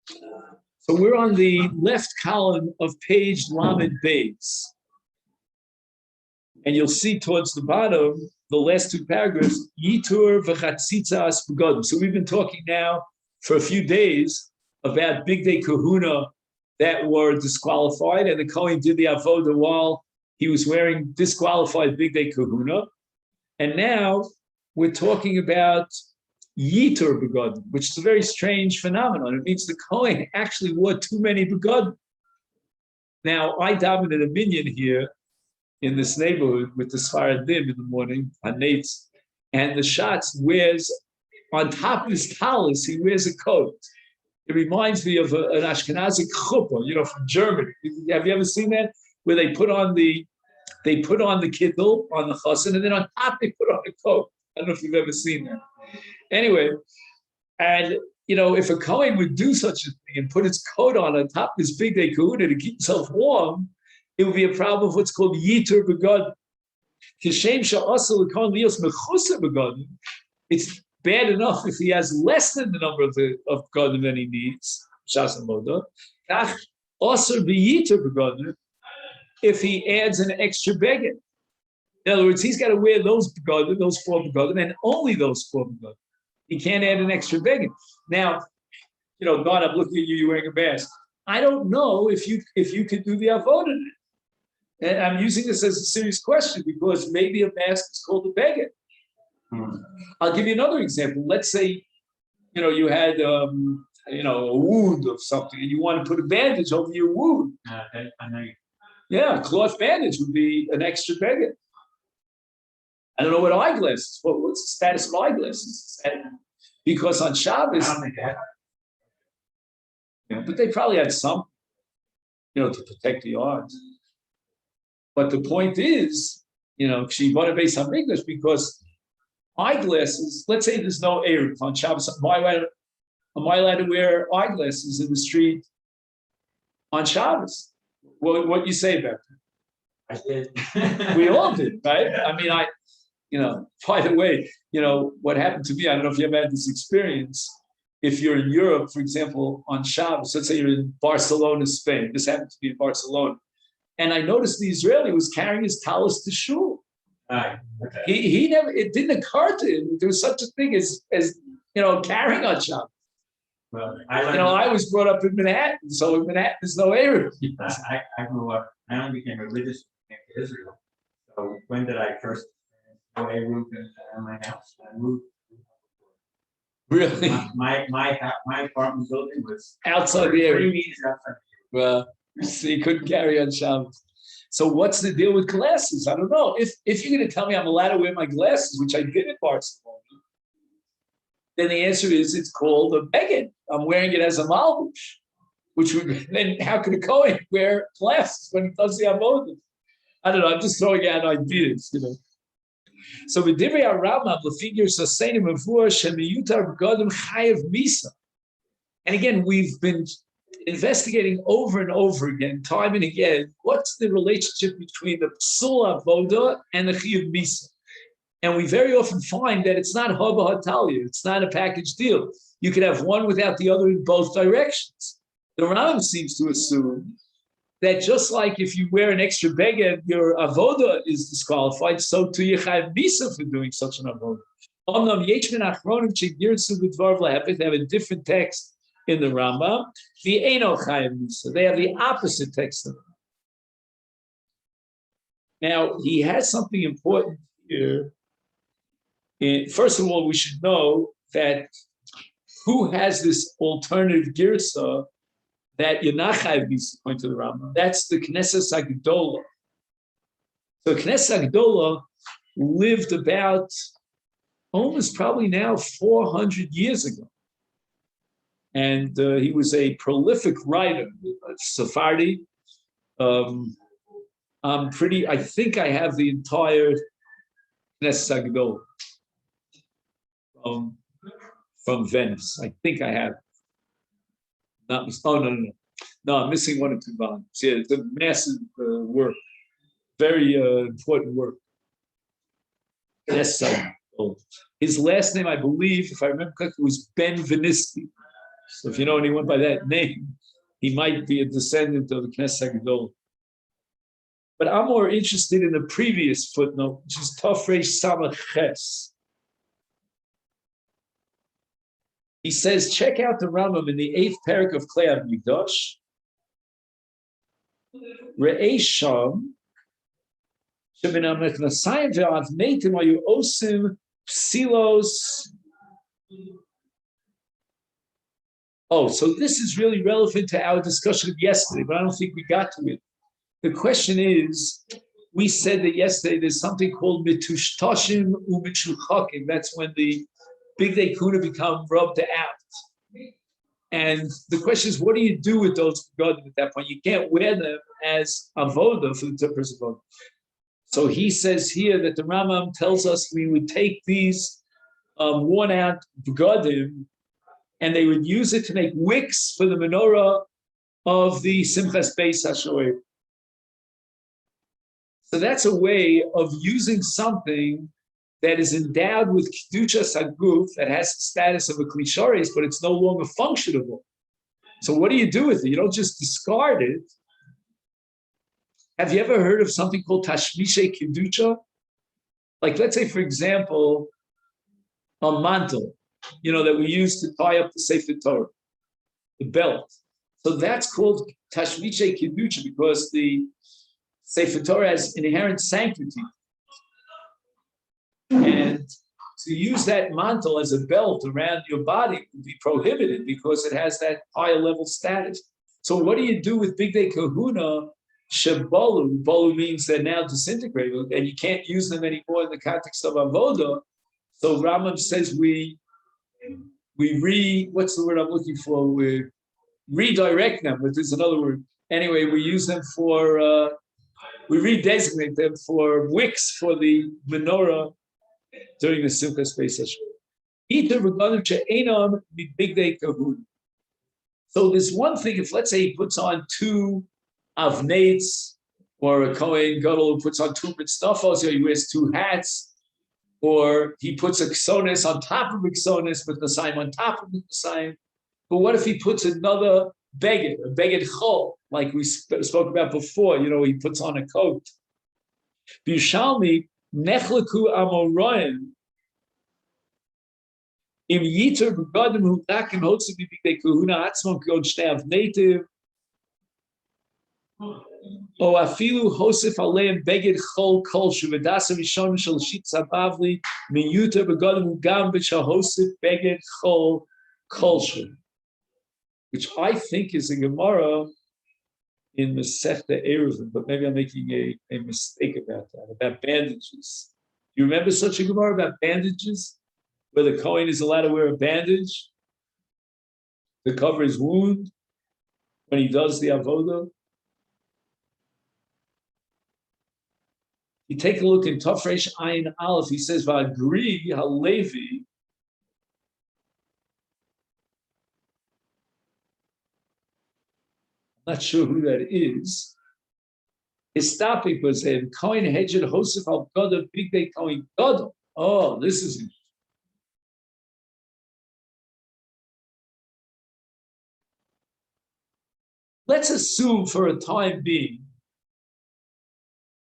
So we're on the left column of page Lamed Beis. And you'll see towards the bottom, the last two paragraphs, Yitur v'chatzitzas begodim. So we've been talking now for a few days about Big Day Kahuna that were disqualified, and the Kohen did the avodah while he was wearing disqualified Big Day Kahuna. And now we're talking about Yitur begodim, which is a very strange phenomenon. It means the Kohen actually wore too many begodim. Now, I daven in a minyan here in this neighborhood with the Sfaradim in the morning, Hanetz, and the Shatz wears, on top of his talus, he wears a coat. It reminds me of an Ashkenazi chuppah, from Germany. Have you ever seen that? Where they put on the kiddle on the chassan, and then on top they put on a coat. I don't know if you've ever seen that. Anyway, and if a Kohen would do such a thing and put his coat on top of his big day kahuna to keep himself warm, it would be a problem of what's called yitur begodim. It's bad enough if he has less than the number of begodim that he needs. If he adds an extra beged. In other words, he's got to wear those begodim, those 4 begodim, and only those 4 begodim. He can't add an extra beged. Now, God, I'm looking at you, you're wearing a mask. I don't know if you could do the avodah. And I'm using this as a serious question because maybe a mask is called a beged. I'll give you another example. Let's say, you had, a wound of something, and you want to put a bandage over your wound. I know. Yeah, a cloth bandage would be an extra beged. I don't know what eyeglasses. What's the status of eyeglasses? Because on Shabbos, but they probably had some, to protect the eyes. But the point is, she bought a base on English because eyeglasses. Let's say there's no eruv on Shabbos. Am I allowed to wear eyeglasses in the street on Shabbos? What you say about that? I did. We all did, right? I mean, by the way, what happened to me, I don't know if you ever had this experience. If you're in Europe, for example, on Shabbos, let's say you're in Barcelona, Spain. This happened to be in Barcelona. And I noticed the Israeli was carrying his talus to shul. Okay. He never, it didn't occur to him there was such a thing as carrying on Shabbos. Well, I was brought up in Manhattan, so in Manhattan there's no eruv. I grew up. I only became religious in Israel. So when did I first go eruv in my house? I moved. Really? My apartment building was outside the area. 3 meters outside. Well, so you couldn't carry on Shabbos. So what's the deal with glasses? I don't know. If you're going to tell me I'm allowed to wear my glasses, which I did in Barcelona, then the answer is it's called a beged. I'm wearing it as a malbush, which would then how could a Kohen wear glasses when he does the avodah? I don't know. I'm just throwing out ideas, So with Divrei Rambam, the figure sustaining mavur shemiyutar begodim chayev misa. And again, we've been investigating over and over again, time and again, what's the relationship between the psul avodah and the chayev misa? And we very often find that it's not haba hatalia, it's not a package deal. You could have one without the other in both directions. The Rambam seems to assume that just like if you wear an extra beged, your avodah is disqualified, so too you chayev misa for doing such an avodah. They have a different text in the Rambam. The Eino chayev misa. They have the opposite text of it. Now, he has something important here. First of all, we should know that who has this alternative girsa that you're not chayev misa according to the Rambam. That's the Knesset Hagdolah. So Knesset Hagdolah lived about almost probably now 400 years ago. And he was a prolific writer, Sephardi. I think I have the entire Knesset Hagdolah from Venice. I think I have. No, I'm missing 1 or 2 volumes. Yeah, it's a massive work, very important work. His last name, I believe, if I remember correctly, was Ben Viniski. So if you know anyone by that name, he might be a descendant of the Knesset Gadol. But I'm more interested in the previous footnote, which is Tafresh Samach Ches. He says, check out the Rambam in the 8th parak of Klei HaMikdash. Re'ei Sham, Shemin HaMechnasayim ve'avneitim ayu osim psilos. Oh, so this is really relevant to our discussion of yesterday, but I don't think we got to it. The question is, we said that yesterday there's something called mitushtoshim u'michuchakim. That's when the big day kuna become rubbed out. And the question is, what do you do with those begodim at that point? You can't wear them as avoda for the purpose of avoda. So he says here that the Rambam tells us we would take these worn out begodim and they would use it to make wicks for the menorah of the Simchas Beis HaShoel. So that's a way of using something that is endowed with Kedushas Haguf, that has the status of a klisharis, but it's no longer functionable. So what do you do with it? You don't just discard it. Have you ever heard of something called Tashmishe Kedusha? Like, let's say, for example, a mantle, that we use to tie up the Sefer Torah, the belt. So that's called Tashmishe Kedusha because the Sefer Torah has inherent sanctity. And to use that mantle as a belt around your body would be prohibited because it has that higher level status. So what do you do with Big Day Kahuna? Shebalu, balu means they're now disintegrated and you can't use them anymore in the context of avoda. So Rambam says we what's the word I'm looking for? We redirect them, but there's another word. Anyway, we use them for, we redesignate them for wicks for the menorah during the Simchas Beis HaShoel. Big Day Kahuna. So there's one thing, if let's say he puts on 2 avnates, or a Kohen Gadol who puts on 2 mitzvahs, or he wears 2 hats, or he puts a ksonis on top of a ksonis, but the sign on top of the sign. But what if he puts another beged, a beged chol, like we spoke about before? He puts on a coat. Bishalmi nechleku amoraim im yiter begadim hu dakim hotsu b'bigdei kahuna atzmon k'od shnei avnativ o afilu hosef aleim beged chol kolshu v'dasa rishon shel shitza bavli miyuter begadim hu gam b'shahosef beged chol kolshu, which I think is a Gemara in Masechta Eruvin, but maybe I'm making a mistake about that, about bandages. Do you remember such a Gemara about bandages, where the Kohen is allowed to wear a bandage to cover his wound when he does the avodah? You take a look in Tafresh Ayin Aleph, he says, Va'agri Halevi, not sure who that is stopping because in Kohen Hedjed Hosef al Gadol Big Day Kohen Gadol. Oh, this is it. Let's assume for a time being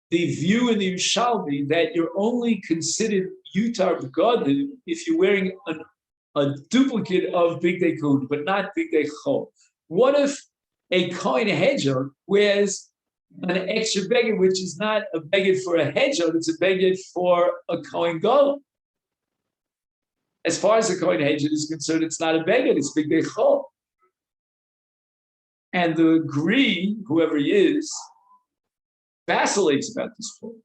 the view in the Yerushalmi that you're only considered Yutar Begadim if you're wearing a duplicate of Big Day Kohen, but not Big Day Chol. What if a Kohen Hedger wears an extra beged, which is not a beged for a hedger, it's a beged for a Kohen Gadol? As far as the Kohen Hedger is concerned, it's not a beged, it's Big Day Chol. And the Gri, whoever he is, vacillates about this point.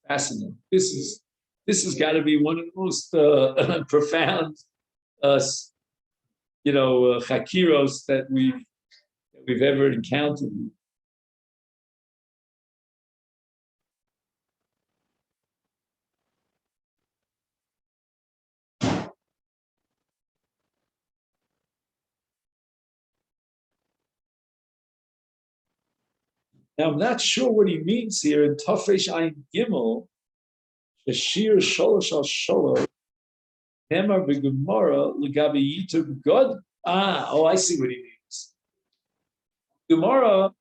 Fascinating. This has got to be one of the most profound, chakiros that we've ever encountered. Now, I'm not sure what he means here in Tafresh Ayin Gimel, Shir Sholosh Al Sholosh. Hemar b'Gemara l'gabi yitur b'godim. I see what he means. Gemara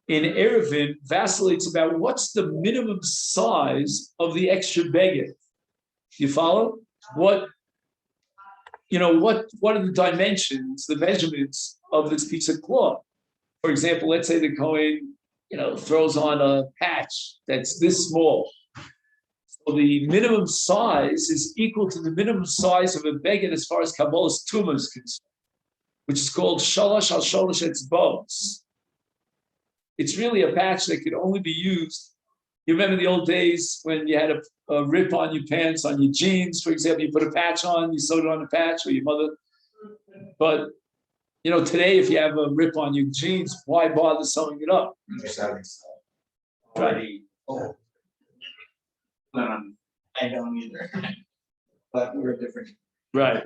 in Eruvin vacillates about what's the minimum size of the extra beged. You follow? What are the dimensions, the measurements of this piece of cloth? For example, let's say the Kohen, throws on a patch that's this small. So the minimum size is equal to the minimum size of a beged as far as Kabbalah's Tumah is concerned, which is called Shalosh al Shalosh Etzbos. It's really a patch that could only be used. You remember the old days when you had a rip on your pants, on your jeans, for example, you put a patch on, you sewed on a patch, or your mother. But, today, if you have a rip on your jeans, why bother sewing it up? Already old. I don't either. But we're different. Right.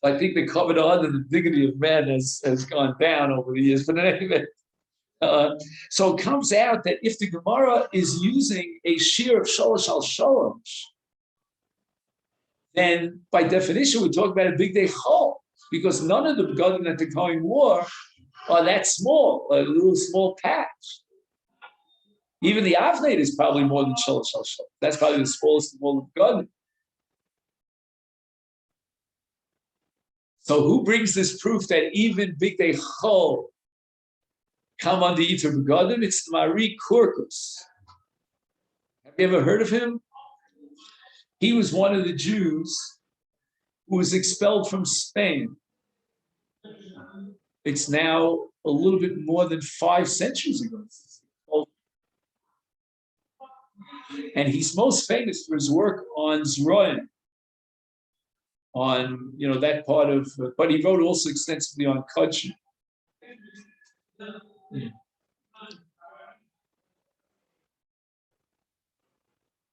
I think the covered under the dignity of man has gone down over the years. But anyway, so it comes out that if the Gemara is using a shear of shalosh al shalosh, then by definition we're talking about a big day chol, because none of the begotten that the Kohen wore are that small, a little small patch. Even the avnei is probably more than shalosh al shalosh. That's probably the smallest of all the begotten. So who brings this proof that even big day chol come on the Yitur Begadim? It's Mari Korkus. Have you ever heard of him? He was one of the Jews who was expelled from Spain. It's now a little bit more than 5 centuries ago. And he's most famous for his work on Zroim, on that part of, but he wrote also extensively on Kodshim.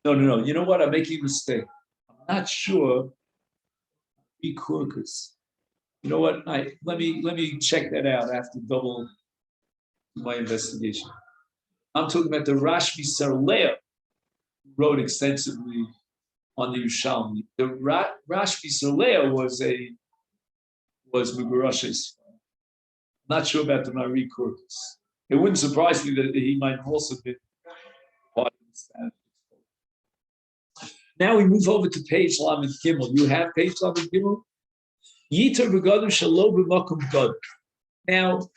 No. You know what? I'm making a mistake. I'm not sure. Be Korkus. You know what? Let me check that out after double my investigation. I'm talking about the Rashbi Sarlea, who wrote extensively on the Yerushalmi. The Rashbi Sarlea was Mugurash's. Not sure about the Mari Korkus. It wouldn't surprise me that he might also be part of the standard. Now we move over to page Lamed Gimel. You have page Lamed Gimel? Yitur Begadim Shalo B'Makom Gadol. Now,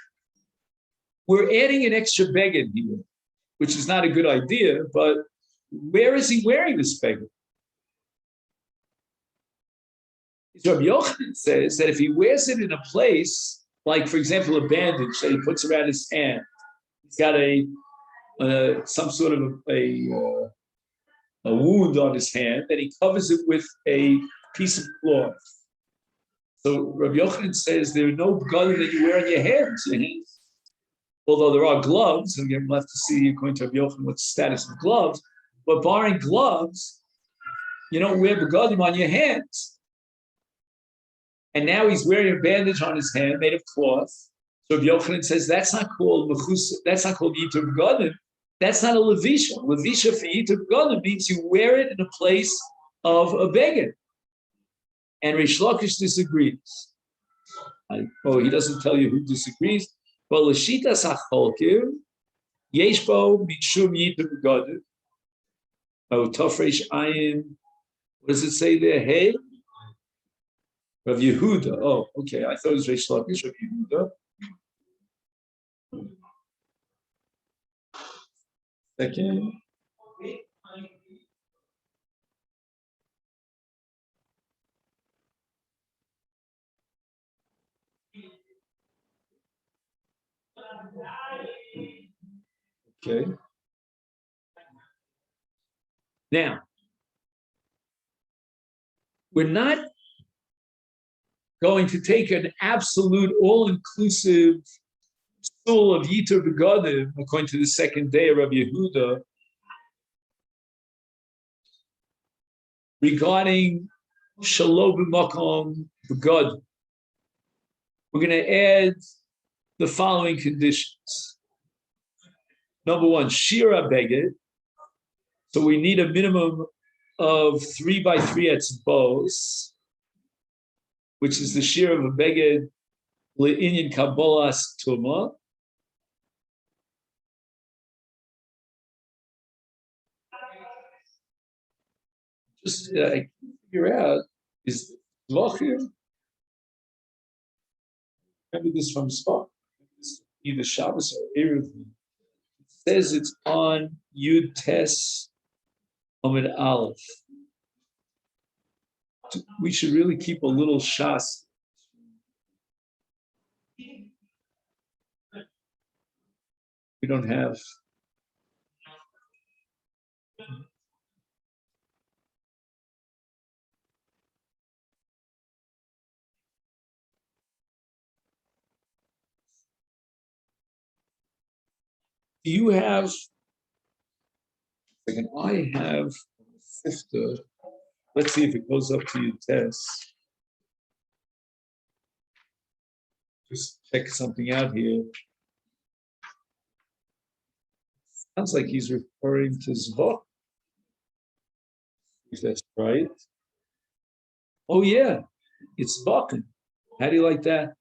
we're adding an extra beged here, which is not a good idea, but where is he wearing this beged? Rabbi Yochanan says that if he wears it in a place, like, for example, a bandage that he puts around his hand, he's got some sort of a wound on his hand, and he covers it with a piece of cloth. So Rabbi Yochanan says there are no begadim that you wear on your hands. Although there are gloves, and we'll have to see, according to Rabbi Yochanan, what's the status of gloves. But barring gloves, you don't wear begadim on your hands. And now he's wearing a bandage on his hand made of cloth. So Rabbi Yochanan says that's not called mechus, that's not called yitur begadim. That's not a levisha. Levisha for yitur begadim means you wear it in a place of a beged. And Reish Lakish disagrees. He doesn't tell you who disagrees. But l'shitas hacholkim yeshbo mitshum yitur begadim. Tofresh ayin. What does it say there? Hey. Rav Yehuda. Oh, okay. I thought it was Reish Lakish. Rav Yehuda. Second. Okay. Now, we're not going to take an absolute, all-inclusive soul of Yitur Begadim, according to the second day of Rabbi Yehuda, regarding Shalom B'Makom Begadim. We're going to add the following conditions. Number one, Shira Beged. So we need a minimum of 3x3 etzbos, which is the shear of a beged le'inyan kabbalas tuma. Just I figure out is Zvachim. Remember this from Spark, either Shabbos or Erev. It says it's on Yud Tes Amid Aleph. We should really keep a little shas. We don't have. Do you have? Like I have a sifter. Let's see if it goes up to your test. Just check something out here. Sounds like he's referring to Zvok. If that's right. Oh yeah, it's Zvokin. How do you like that?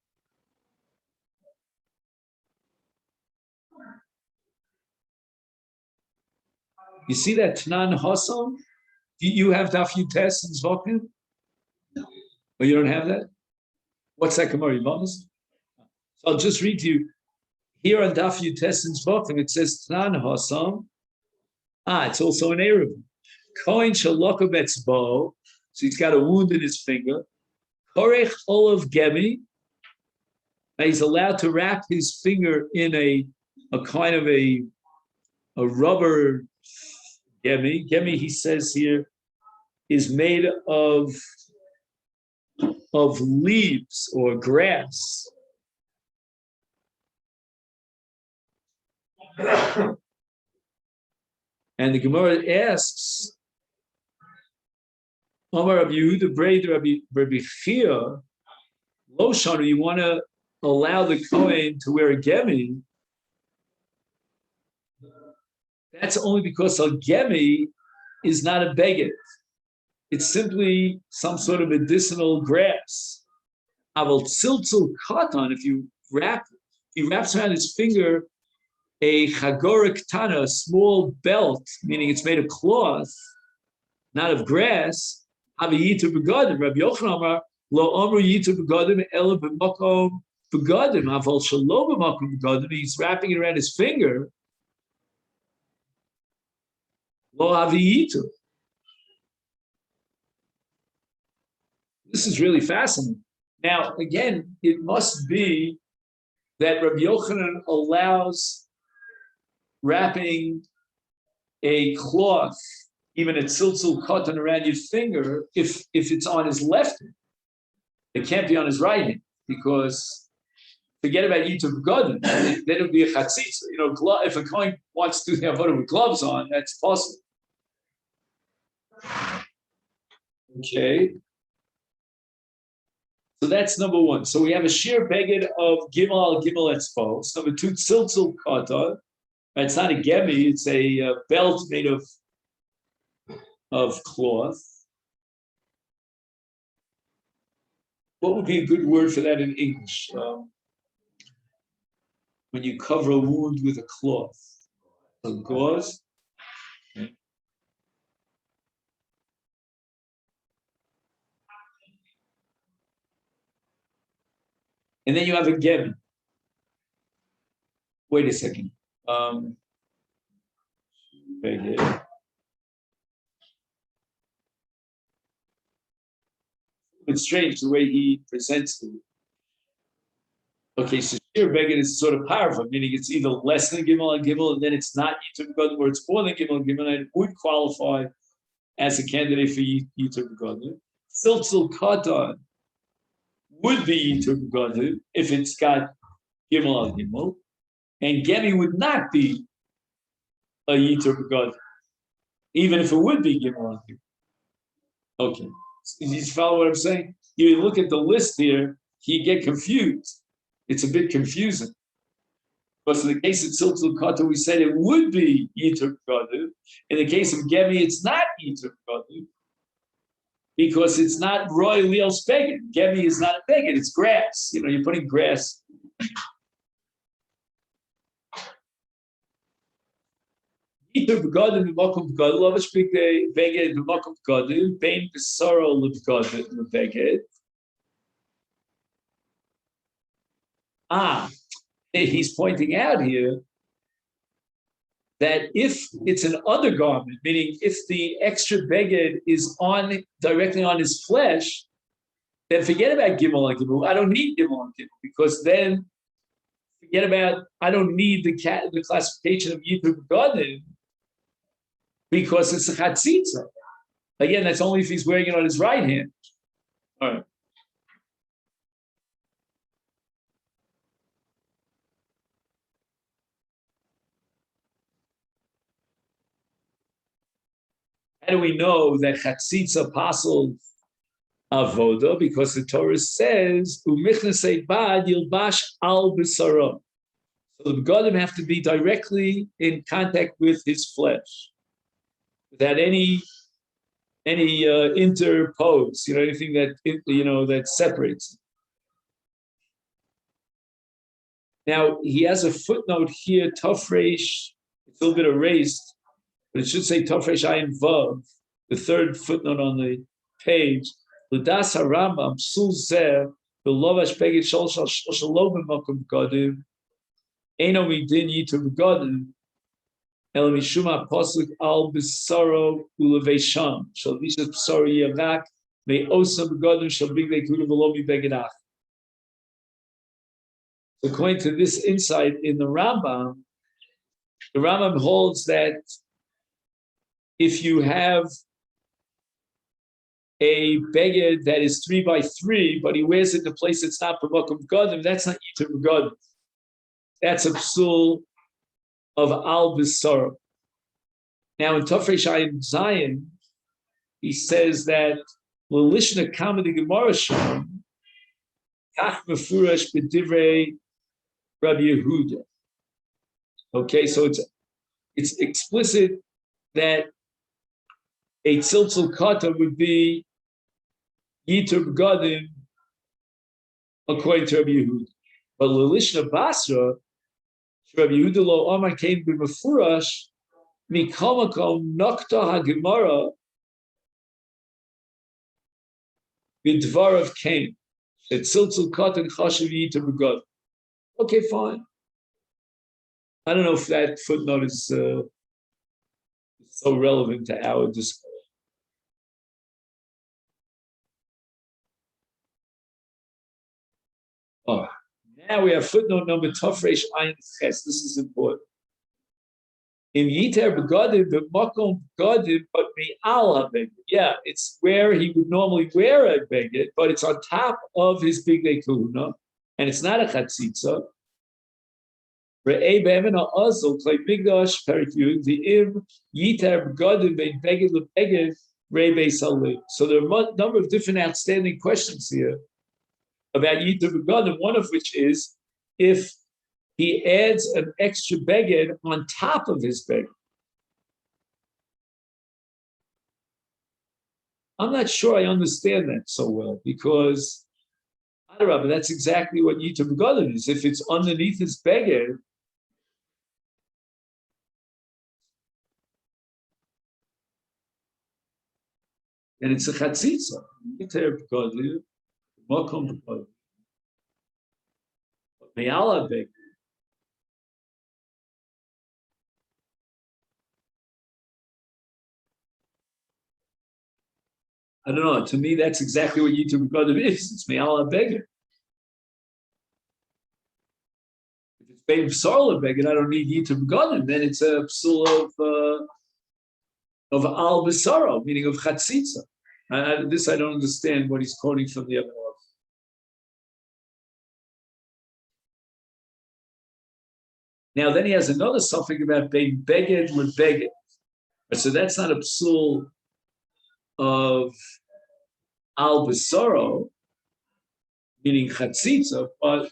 You see that Tanan Hossam? You have Daf Yutes and Zvokin? Or you don't have that? What's that Gemara? So I'll just read to you. Here on Daf Yutes and Zvokin, it says Tanan Hossam. It's also an Erev. Kohen Shalokabet's bow. So he's got a wound in his finger. Korech Olav Gemi. Now he's allowed to wrap his finger in a kind of a rubber Gemi. Gemi, he says here, is made of leaves or grass. And the Gemara asks, Omar Rabbi Yehuda Brei Rabbi Chia, Lo Shanu, you want to allow the Kohen to wear a Gemi? That's only because a Gemi is not a beged. It's simply some sort of medicinal grass. Aval tziltzul katan, if he wraps around his finger a chagorik tana, a small belt, meaning it's made of cloth, not of grass. Avi yitu begadim. Rabbi Yochanan Amar lo amru yitu begadim ela b'makom begadim. Aval shelo b'makom begadim. He's wrapping it around his finger. Lo avi yitu. This is really fascinating. Now, again, it must be that Rabbi Yochanan allows wrapping a cloth, even a tziltzul cotton around your finger, if it's on his left hand. It can't be on his right hand, because forget about Yitzhak Godin, then it would be a chatzitza. If a kohen wants to do the avodah with gloves on, that's possible. Okay. So that's number one. So we have a sheer beged of gimel al gimel etzpos. Number two, tziltzul katan. It's not a gemi; it's a belt made of cloth. What would be a good word for that in English? When you cover a wound with a cloth, a gauze. Okay. And then you have a gemi. Wait a second. It's strange the way he presents it. Okay, so sheer beged is sort of powerful, meaning it's either less than gimel and gimel, and then it's not yitur begadim, or it's more than gimel and gimel, and it would qualify as a candidate for yitur begadim. Tziltzul katan would be yitur begadim if it's got gimel and gimel, and gemi would not be a yitur begadim, even if it would be gimel and gimel. Okay. You follow what I'm saying? You look at the list here, you get confused. It's a bit confusing. Because in the case of Tziltzul Kata, we said it would be Yitur B'Godim. In the case of Gemi, it's not Yitur B'Godim because it's not Roy Liel Speget. Gemi is not a Beged, it's grass. You're putting grass. Yitur B'Godim, B'Mokum B'Godim, Lovish Beged, B'Mokum B'Godim, Bein B'Soro L'B'Godim, L'Beged. He's pointing out here that if it's an undergarment, meaning if the extra beged is directly on his flesh, then forget about Gimel and Gimel. I don't need Gimel and Gimel because then forget about, I don't need the classification of Yitur B'Godim because it's a Chatzitza. Again, that's only if he's wearing it on his right hand. All right. How do we know that chatzitza pasul avoda? Because the Torah says u'michnesei bad yilbash al b'saro. So the begadim have to be directly in contact with his flesh, without any interpose, anything that that separates. Now he has a footnote here, Tofresh. It's a little bit erased. But it should say Tofresh Ayin Vav, the third footnote on the page. L'das Harambam Psul Zeh B'Lovash Beged Shol Shalom B'Makom B'Godim Eino Midin Yitur B'Godim El Mishuma Posuk Al B'Saro U'Levesham Shal Vishas B'Saro Yavak Me'Osa B'Godim Shal Bigdei Kudu V'Lo Begedach. According to this insight in the Rambam holds that if you have a beged that is 3 by 3, but he wears it in a place that's not B'Makom B'Godim, that's not Yitur B'Godim. That's a psul of Al B'Saro. Now in Tofresh Ayin Zayin, he says that L'lishna Kama de Gemara Shom Kach Mefurash B'Divrei Rabbi Yehuda. Okay, so it's explicit that a tziltzul kata would be Yitur B'Godim according to Rabbi Yehuda. But L'lishna Basra, Rabbi Yehuda lo Omar came b'mefurash mikol makom nokta haGemara b'dvarav came that tziltzul kata chashuv Yitur B'Godim. Okay, fine. I don't know if that footnote is so relevant to our discussion. Oh, now we have footnote number Tofresh Ayin Ches. This is important. In Yiter B'Godim, B'Makom B'Godim, but Mi'al HaBeged. Yeah, it's where he would normally wear a beged, but it's on top of his Bigdei Kahuna, and it's not a Chatzitza. Re'ei Be'emena Azul, Klei Migdash, Perik Yud, the Im, Yiter B'Godim, Bein Beged L'Beged, Re'ei Beis Halim. So there are a number of different outstanding questions here about Yitur B'Godim, one of which is if he adds an extra beged on top of his beged. I'm not sure I understand that so well because, Adarabah, that's exactly what Yitur B'Godim is. If it's underneath his beged, and it's a chatzitza. Yitur B'Godim, Makom B'Godim. Me'ala beged. I don't know. To me, that's exactly what Yitur B'Godim is. It's Me'ala beged. If it's Bein B'Sar beged, I don't need Yitur B'Godim. Then it's a psul of Al B'Saro, meaning of Chatzitza. This I don't understand what he's quoting from the other one. Now, then he has another suffix about Bein Beged L'Beged. So that's not a psul of Al B'Saro, meaning Chatzitza, but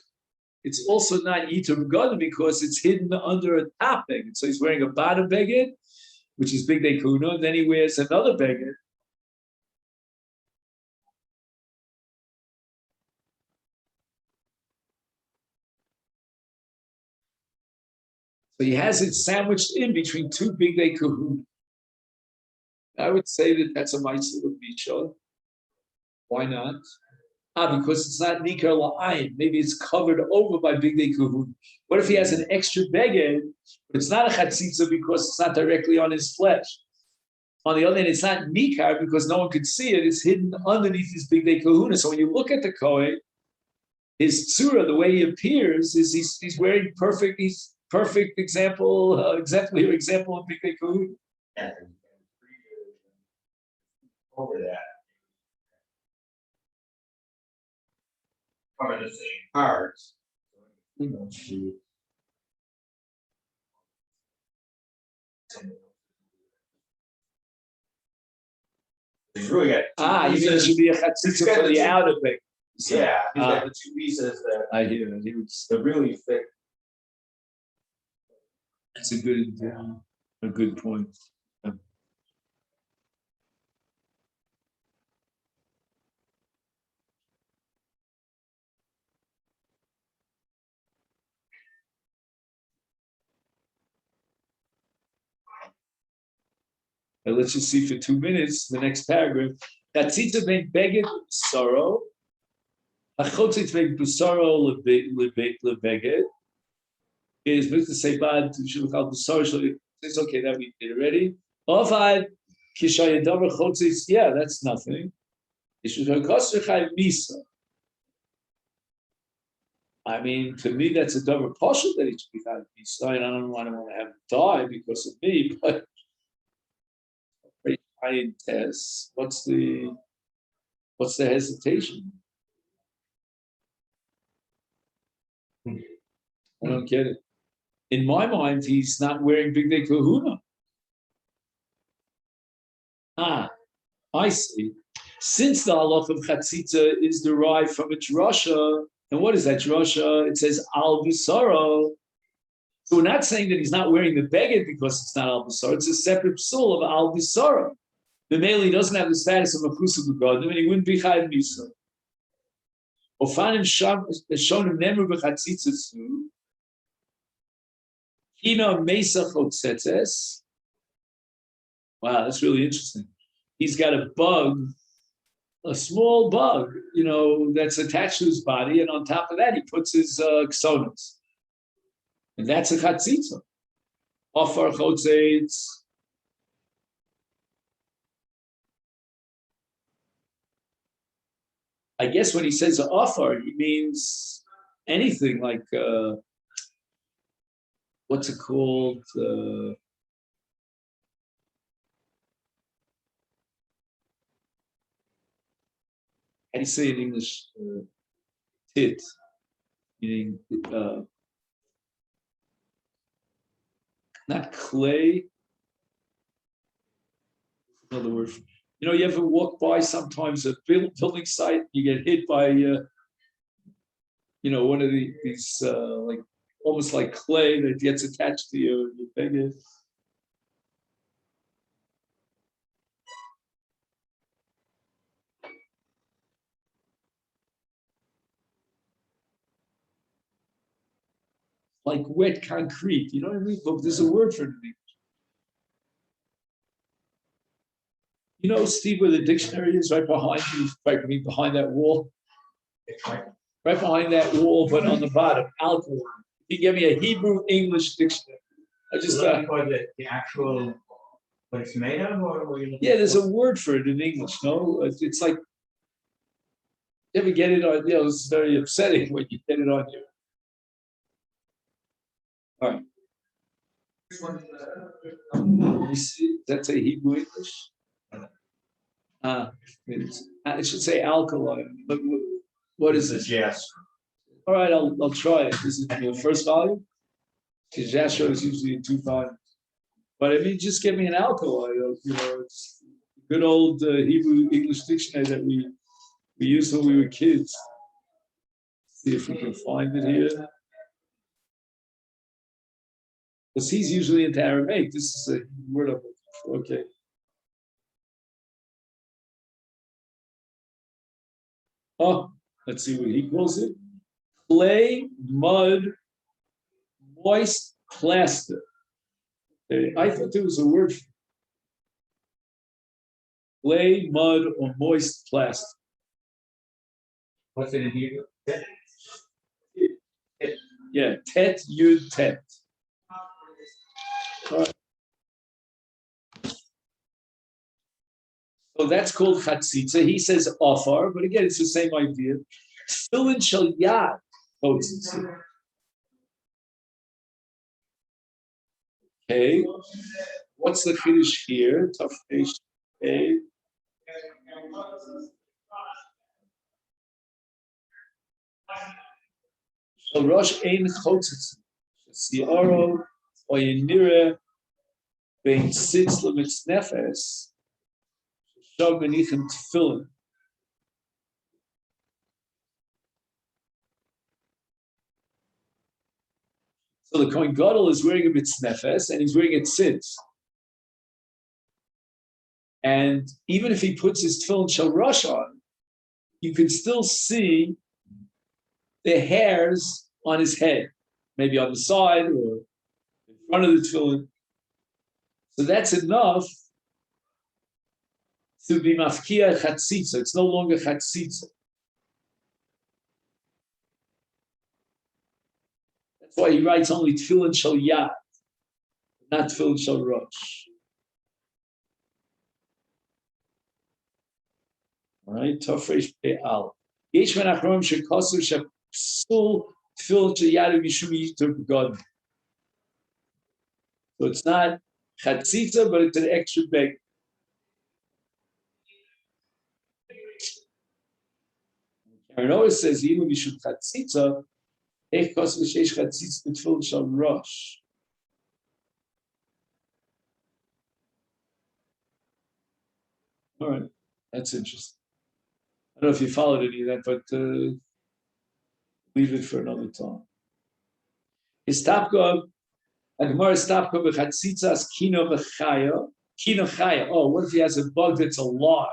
it's also not Yitur Begadim because it's hidden under a top beged. So he's wearing a bottom beged, which is Big Day Kahuna, and then he wears another beged. So he has it sandwiched in between two Big Day Kahuna. I would say that that's a nice little bichon. Why not? Because it's not Nikar La'ayin. Maybe it's covered over by Big Day Kahuna. What if he has an extra beged, but it's not a chatzitza because it's not directly on his flesh? On the other hand, it's not Nikar because no one could see it. It's hidden underneath his Big Day Kahuna. So when you look at the Kohen, his tzura, the way he appears, is he's wearing perfect. He's perfect exemplary example of Big Day Kahuna. Over that. Cover the same parts. He's really got you mean it should be a chatzitza for the outer big. Yeah, he's got the two pieces that I hear it. they're really thick. That's a good point. Let's just see for 2 minutes the next paragraph. Chatzitza ben beged sorrow. Achotzit ben busaro lebeged. Is meant to say bad to shulchal busaro. It's okay that we did already. Ovad kishayadavar chotzit. Yeah, that's nothing. I mean, to me, that's a double partial that it should be kind of misa. I don't want to have him die because of me, but. Test. What's the hesitation? I don't get it. In my mind, he's not wearing Big Day Kahuna. I see. Since the halach of chatzitza is derived from a drasha, and what is that drasha? It says al bisaro. So we're not saying that he's not wearing the beged because it's not al bisaro. It's a separate psul of al bisaro. The male, he doesn't have the status of a Kusa Begadim, and he wouldn't be Chayav Misa. Ofanim Shonim Nemru B'Chatzitzasu Kina Mesa Chotzetzes. Wow, that's really interesting. He's got a bug, a small bug, that's attached to his body, and on top of that, he puts his ksonas. And that's a Chatzitza. Ofar Chotzetz. I guess when he says offer, he means anything like what's it called? How do you say in English? Tit, meaning not clay. Another word. You ever walk by sometimes a building site, you get hit by, one of these like almost like clay that gets attached to your beged. Like wet concrete, you know what I mean? Look, there's a word for it. Steve, where the dictionary is right behind you, behind that wall. Right behind that wall, but on the bottom, alcohol. You give me a Hebrew English dictionary. I just the actual what it's made of, or yeah, there's a word for it in English. No, it's like you ever get it on. It's very upsetting when you get it on you. All right. Let me see. That's a Hebrew English. It should say alkaline, but what is this? Yes. All right, I'll try it. This is the first volume. Because Jasho is usually in 2 volumes. But I mean, just give me an alkaline. It's good old Hebrew English dictionary that we used when we were kids. See if we can find it here. Because he's usually into Aramaic. This is a word of okay. Oh, let's see what he calls it. Clay, mud, moist plaster. I thought there was a word for clay, mud, or moist plaster. What's it in Hebrew? Yeah, tet, yud, tet. Right. So that's called chatzitza. He says ofar, but again, it's the same idea. Tefillin shel yad chotzitza. Okay, what's the chiddush here? Tafresh. Okay. Shel rosh ein chotzitza. Siaro or yenire bein sitz lemitz nefes. Shav benichem tefillin. So the Kohen Gadol is wearing a mitznefes and he's wearing it sitz. And even if he puts his tefillin shel rosh on, you can still see the hairs on his head, maybe on the side or in front of the tefillin. So that's enough to be mafkia chatzitza. It's no longer chatzitza. That's why he writes only tefillin shel yad, not tefillin shel rosh. All right, Tafresh Pe'al. Yesh men achronim shekosur shepsul tefillin shel yad mishum yitur b'godim. So it's not chatzitza, but it's an extra beg. Karen always says, even we should chatzitza, ech kos v'sheish chatzitza b'tefillin shel rosh. All right, that's interesting. I don't know if you followed any of that, but leave it for another time. Istapka, Agmar istapka b'chatzitzas kino v'chaya. Kino chaya. Oh, what if he has a bug that's alive?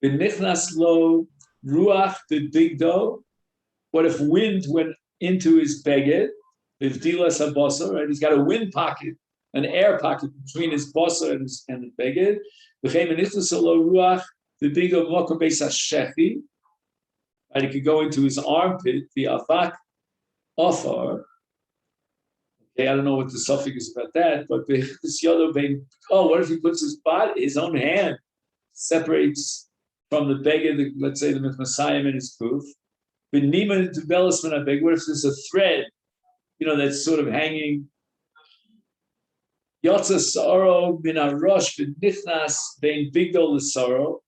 B'nichnas lo ruach b'bigdo. What if wind went into his beged? B'vdilas habasar, right? He's got a wind pocket, an air pocket between his basar and the beged. V'chein b'nichnas lo ruach b'bigdo v'mokom beis hashechi. And he could go into his armpit, the avak ofar. Okay, I don't know what the suffix is about that, but this yellow vein. Oh, what if he puts his body, his own hand, separates from the beggar, let's say the Messiah in his booth. But Niman to Bellisman, beg. What if there's a thread, that's sort of hanging? Yotza sorrow min arosh b'nichnas bein bigdol l'sorrow.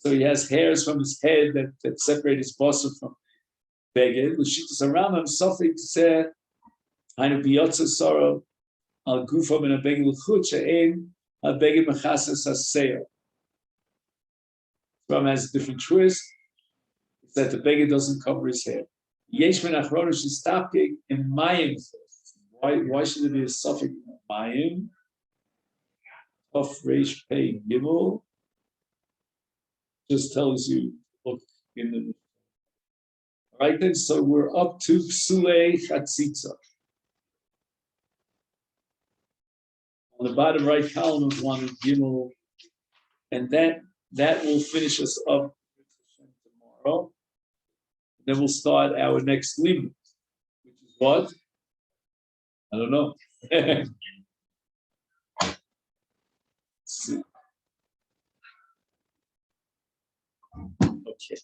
So he has hairs from his head that separate his bossa from beged. L'shitas haRambam something to say, "Hainu biyotza sorrow al gufo min abeged l'chut she'en al beged mechasas haseir." Ram has a different twist. It's that the beged doesn't cover his hair. Yesh min achronish is tapking in mayim. Why should there be a suffix mayim? Of reish pei gimel. Just tells you, look in the. All right, then, so we're up to Psulei Chatzitza. On the bottom right column of one of Gimel, and that will finish us up tomorrow. Then we'll start our next limit, which is what? I don't know. Let's see. Okay.